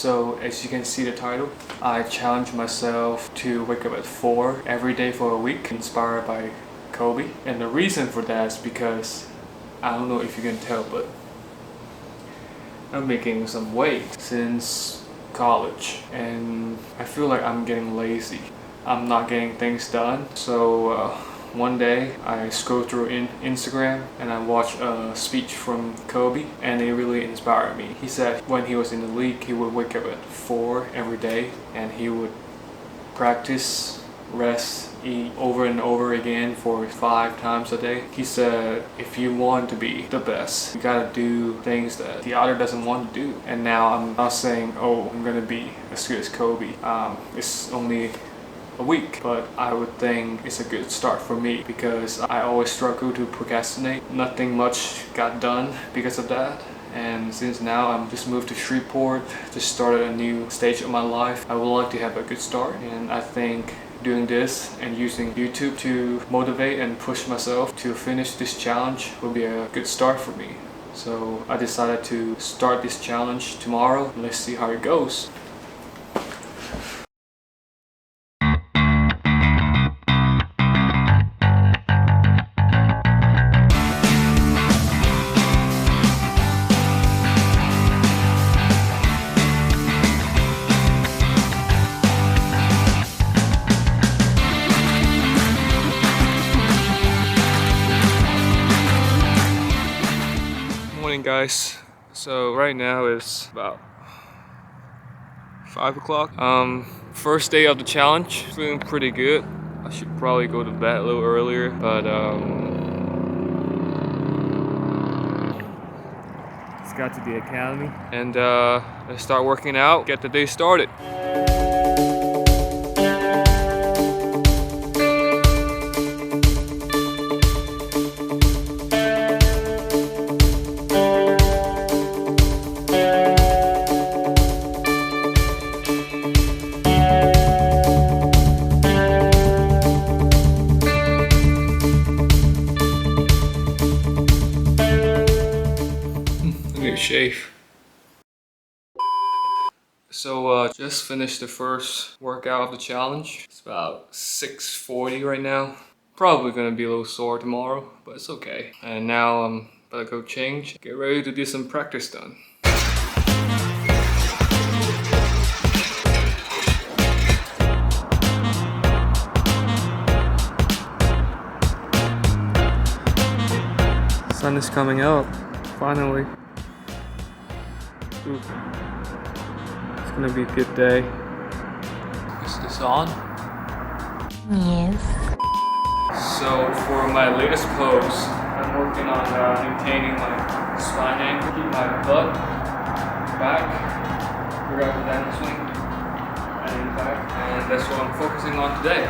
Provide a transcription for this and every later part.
So as you can see the title, I challenged myself to wake up at 4 every day for a week, inspired by Kobe. And the reason for that is because, I don't know if you can tell, but I'm making some weight since college and I feel like I'm getting lazy. I'm not getting things done. So one day I scrolled through Instagram and I watched a speech from Kobe and it really inspired me. He said when he was in the league he would wake up at 4 every day and he would practice, rest, eat over and over again for 5 times a day. He said if you want to be the best, you gotta do things that the other doesn't want to do. And now I'm not saying, oh, I'm gonna be as good as Kobe. It's only a week, but I would think it's a good start for me because I always struggle to procrastinate. Nothing much got done because of that. And since now I'm just moved to Shreveport, just started a new stage of my life, I would like to have a good start. And I think doing this and using YouTube to motivate and push myself to finish this challenge will be a good start for me. So I decided to start this challenge tomorrow. Let's see how it goes. Guys, so right now it's about 5 o'clock. First day of the challenge, feeling pretty good. I should probably go to bed a little earlier, but just got to the academy and let's start working out, get the day started. Shave. So just finished the first workout of the challenge. It's about 6:40 right now. Probably gonna be a little sore tomorrow, but it's okay. And now I'm about to go change, get ready to do some practice done. Sun is coming out, finally. Ooh. It's gonna be a good day. Is this on? Yes. So for my latest pose, I'm working on maintaining my spine angle, keep my butt back, figure out the down swing, and impact, and that's what I'm focusing on today.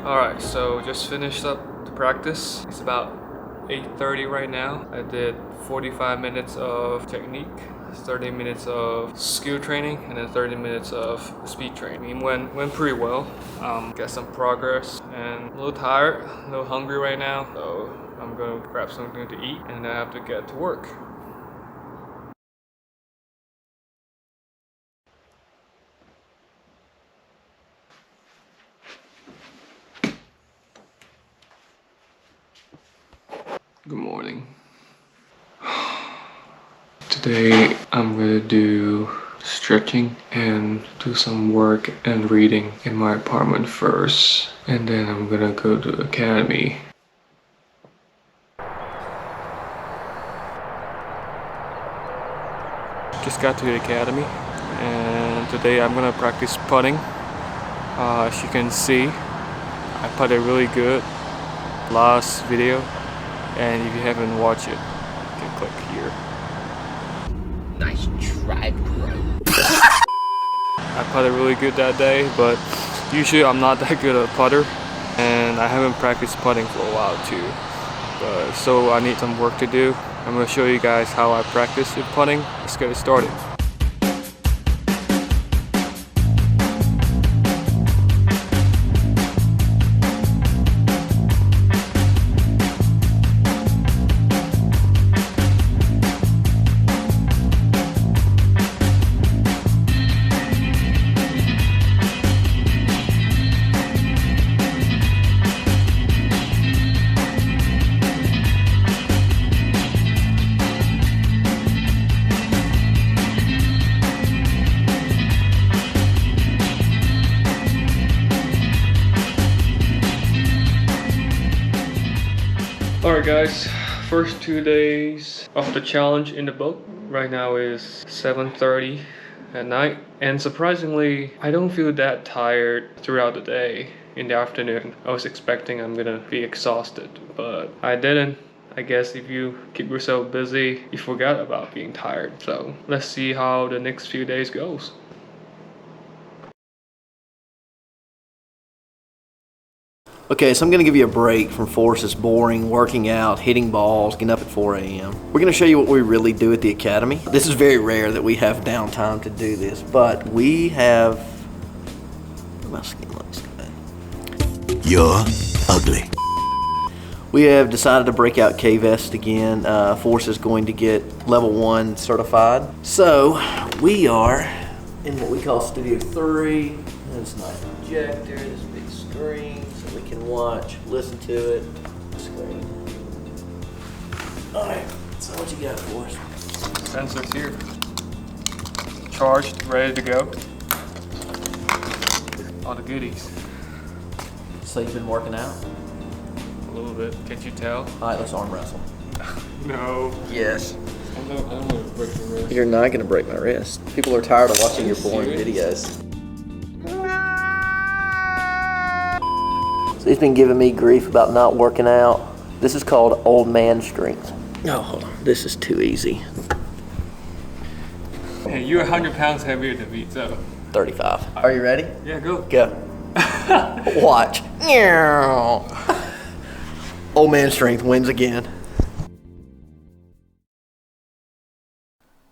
Alright, so just finished up the practice. It's about 8:30 right now. I did 45 minutes of technique, 30 minutes of skill training, and then 30 minutes of speed training. Went pretty well. Got some progress and a little tired, a little hungry right now. So I'm gonna grab something to eat and I have to get to work. Good morning. Today I'm gonna do stretching and do some work and reading in my apartment first, and then I'm gonna go to the academy. Just got to the academy and today I'm gonna practice putting. As you can see, I putted really good last video. And if you haven't watched it, you can click here. Nice try, bro. I putted really good that day, but Usually I'm not that good at putter, and I haven't practiced putting for a while too. So I need some work to do. I'm going to show you guys how I practice with putting. Let's get it started. Alright guys, first 2 days of the challenge in the boat. Right now is 7:30 at night, and surprisingly I don't feel that tired throughout the day. In the afternoon I was expecting I'm gonna be exhausted, but I didn't. I guess if you keep yourself busy, you forget about being tired. So let's see how the next few days goes. Okay, so I'm going to give you a break from Forrest's boring, working out, hitting balls, getting up at 4 a.m. We're going to show you what we really do at the academy. This is very rare that we have downtime to do this, but we have... My skin looks good. You're ugly. We have decided to break out K-Vest again. Forrest is going to get level 1 certified. So, we are in what we call Studio 3. There's a nice projector, this big screen. We can watch, listen to it, screen. Alright, so what you got for us? Sensors here. Charged, ready to go. All the goodies. So you've been working out? A little bit, can't you tell? Alright, let's arm wrestle. No. Yes. I don't want to break your wrist. You're not going to break my wrist. People are tired of watching your boring videos. So he's been giving me grief about not working out. This is called old man strength. Oh, hold on. This is too easy. Hey, you're 100 pounds heavier than me, so. 35. Are you ready? Yeah, go. Go. Watch. Old man strength wins again.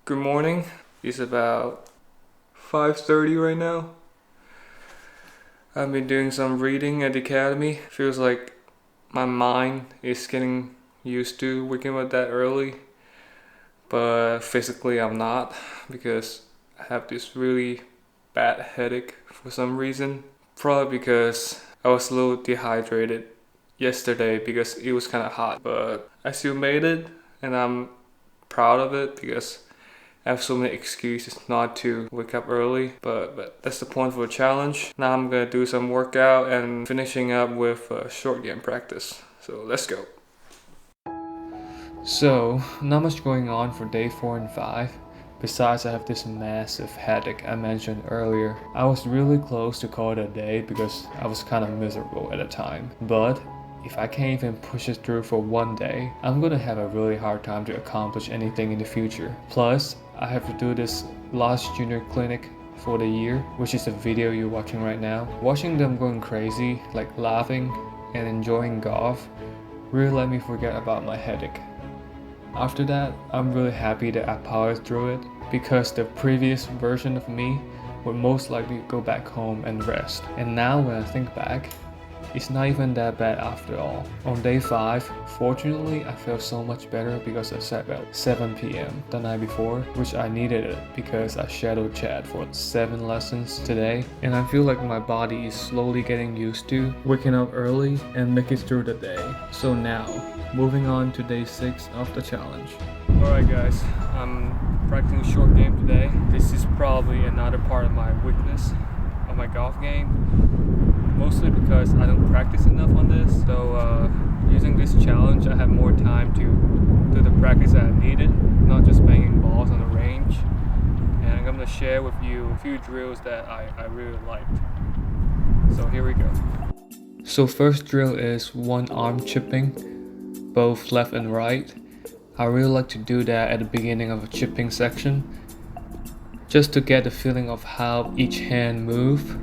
Good morning. It's about 5:30 right now. I've been doing some reading at the academy. Feels like my mind is getting used to waking up that early, but physically I'm not, because I have this really bad headache for some reason. Probably because I was a little dehydrated yesterday because it was kind of hot, but I still made it and I'm proud of it because I have so many excuses not to wake up early, but that's the point for the challenge. Now I'm gonna do some workout and finishing up with short game practice. So let's go. So, not much going on for day 4 and 5. Besides, I have this massive headache I mentioned earlier. I was really close to call it a day because I was kind of miserable at the time. But if I can't even push it through for one day, I'm gonna have a really hard time to accomplish anything in the future. Plus, I have to do this last junior clinic for the year, which is the video you're watching right now. Watching them going crazy, like laughing and enjoying golf, really let me forget about my headache. After that, I'm really happy that I powered through it, because the previous version of me would most likely go back home and rest. And now when I think back, it's not even that bad after all. On day 5, fortunately I felt so much better because I slept at 7 p.m. the night before, which I needed it because I shadowed Chad for 7 lessons today, and I feel like my body is slowly getting used to waking up early and making it through the day. So now, moving on to day 6 of the challenge. Alright guys, I'm practicing short game today. This is probably another part of my weakness of my golf game. Mostly because I don't practice enough on this, so using this challenge I have more time to do the practice that I needed, not just banging balls on the range. And I'm gonna share with you a few drills that I really liked. So here we go. So first drill is one arm chipping, both left and right. I really like to do that at the beginning of a chipping section, just to get the feeling of how each hand move.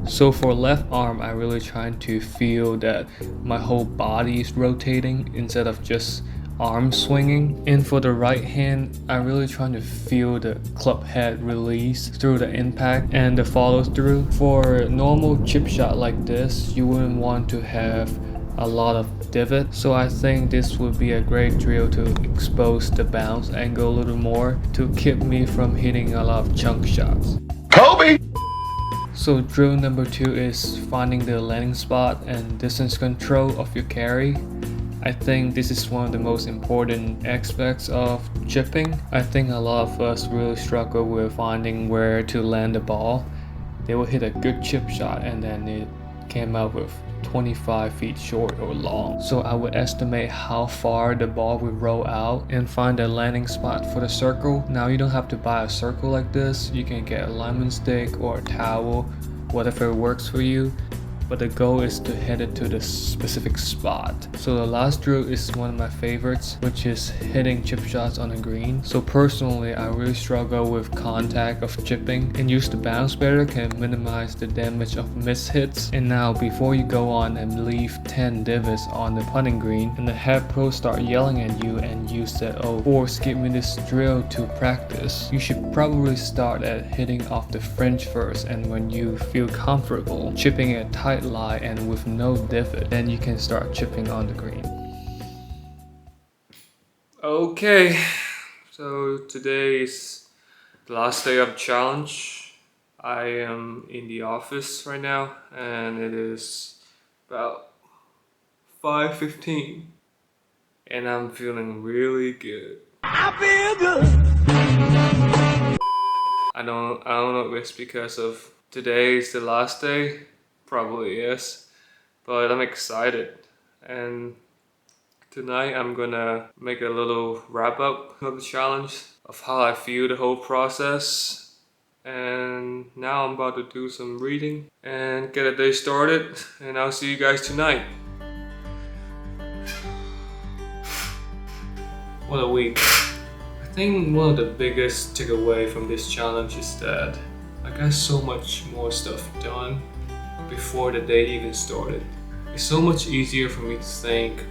So for left arm, I really trying to feel that my whole body is rotating instead of just arm swinging. And for the right hand, I really trying to feel the club head release through the impact and the follow through. For a normal chip shot like this, you wouldn't want to have a lot of divot, so I think this would be a great drill to expose the bounce angle a little more to keep me from hitting a lot of chunk shots. Kobe! So drill number 2 is finding the landing spot and distance control of your carry. I think this is one of the most important aspects of chipping. I think a lot of us really struggle with finding where to land the ball. They will hit a good chip shot and then it came out with 25 feet short or long. So I would estimate how far the ball will roll out and find a landing spot for the circle. Now you don't have to buy a circle like this. You can get a lemon stick or a towel, whatever works for you. But the goal is to hit it to the specific spot. So the last drill is one of my favorites, which is hitting chip shots on the green. So personally, I really struggle with contact of chipping, and use the bounce better can minimize the damage of missed hits. And now before you go on and leave 10 divots on the putting green and the head pros start yelling at you and you said, oh, or skip me this drill to practice, you should probably start at hitting off the fringe first, and when you feel comfortable chipping a tight lie and with no divot, then you can start chipping on the green. Okay, so today is the last day of the challenge. I am in the office right now and it is about 5:15 and I'm feeling really good. I feel good. I don't know if it's because of today is the last day. Probably yes, but I'm excited, and tonight I'm gonna make a little wrap up of the challenge of how I feel the whole process, and now I'm about to do some reading and get a day started, and I'll see you guys tonight. What a week. I think one of the biggest takeaway from this challenge is that I got so much more stuff done before the day even started. It's so much easier for me to think,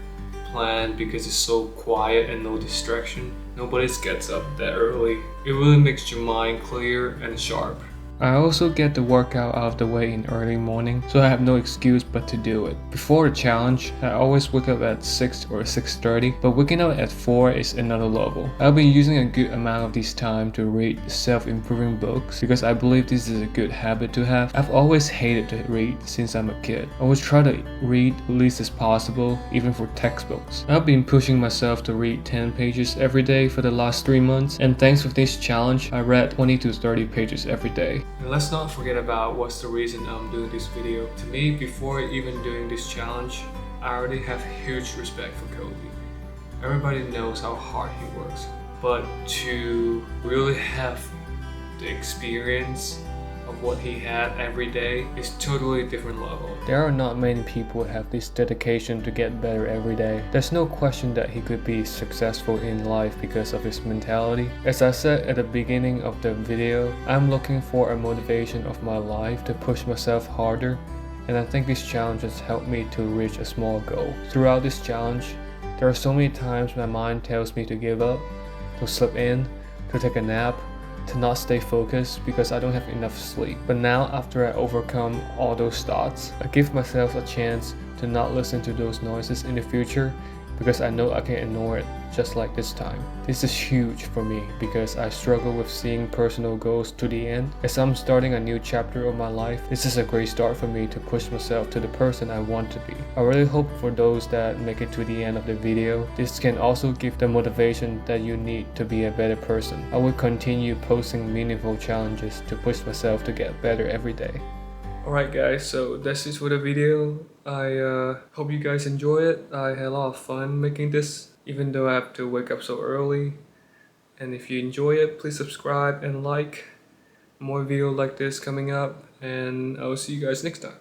plan, because it's so quiet and no distraction. Nobody gets up that early. It really makes your mind clear and sharp. I also get the workout out of the way in early morning, so I have no excuse but to do it. Before the challenge, I always wake up at 6 or 6:30, but waking up at 4 is another level. I'll be using a good amount of this time to read self-improving books because I believe this is a good habit to have. I've always hated to read since I'm a kid. I always try to read least as possible, even for textbooks. I've been pushing myself to read 10 pages every day for the last 3 months, and thanks to this challenge, I read 20 to 30 pages every day. And let's not forget about what's the reason I'm doing this video. To me, before even doing this challenge, I already have huge respect for Kobe. Everybody knows how hard he works, but to really have the experience of what he had every day is totally different level. There are not many people who have this dedication to get better every day. There's no question that he could be successful in life because of his mentality. As I said at the beginning of the video, I'm looking for a motivation of my life to push myself harder, and I think this challenge has helped me to reach a small goal. Throughout this challenge, there are so many times my mind tells me to give up, to slip in, to take a nap, to not stay focused because I don't have enough sleep. But now, after I overcome all those thoughts, I give myself a chance to not listen to those noises in the future because I know I can ignore it just like this time. This is huge for me because I struggle with seeing personal goals to the end. As I'm starting a new chapter of my life, this is a great start for me to push myself to the person I want to be. I really hope for those that make it to the end of the video, this can also give the motivation that you need to be a better person. I will continue posting meaningful challenges to push myself to get better every day. Alright guys, so that's it for the video. I hope you guys enjoy it. I had a lot of fun making this, even though I have to wake up so early. And if you enjoy it, please subscribe and like. More videos like this coming up, and I will see you guys next time.